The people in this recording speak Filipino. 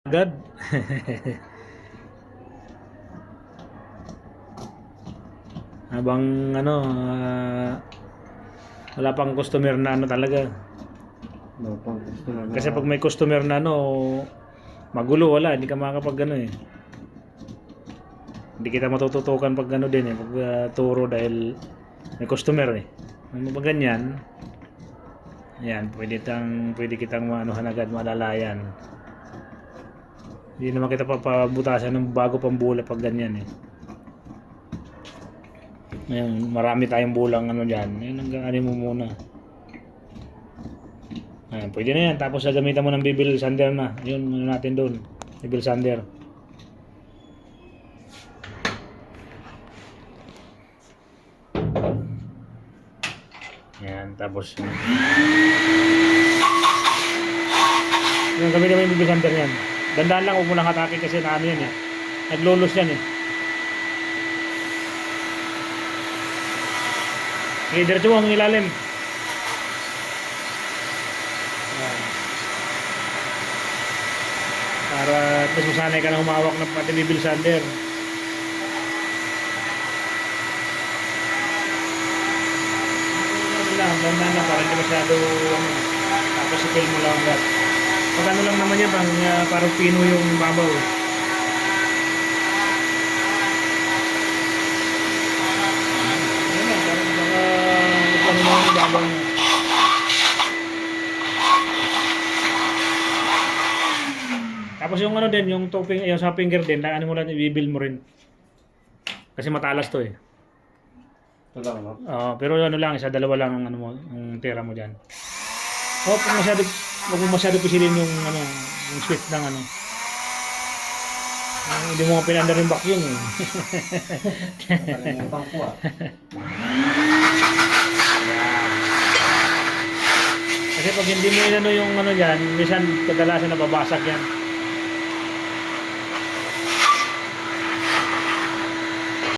Agad. Habang ano, wala pang customer na ano talaga. No, pang customer na. Kasi pag may customer na ano, magulo, wala, hindi ka makakapag ano eh. Hindi kita matututukan pag ano din eh, pag turo dahil may customer eh. Ano ba ganyan? Yan, pwede kitang maanuhan agad, malalayan. Hindi naman kita papabutasan ng bago pang bula pag ganyan eh. Ngayon, marami tayong bulang ano dyan. Ngayon, hanggang mo muna. Ayan, pwede na yan. Tapos gagamitan mo ng bibil sander na. Yun, ano natin doon. Bibil sander. Ayan, tapos yung gamitin mo yung bibil sander yan. Dandaan lang, huwag mo lang hatakin kasi na ano yan eh. Naglulos yan eh. Okay, diretso mo ang ilalim. Ayan. Para at least masanay ka na humawak ng pati bibil sander. Dandaan lang para hindi masyado ano. Tapos ipil mo lang agad. Pag ano lang naman yan, parang pino yung babaw eh. Ayan na, parang baka ano mo yung babaw niya. Tapos yung ano din, yung topping, yung sa finger din, ano mo lang, i-bill mo rin. Kasi matalas to eh. Ito lang, no? Pero ano lang, isa dalawa lang ang ano mo, ang tira mo diyan. Huwag mo masyado pisilin yung ano, yung switch ng ano. Hindi mo pinandar yung vacuum eh. Nakalimutan ko ah. Kasi pag hindi mo inano yung ano diyan, minsan kadalasan nababasag yan.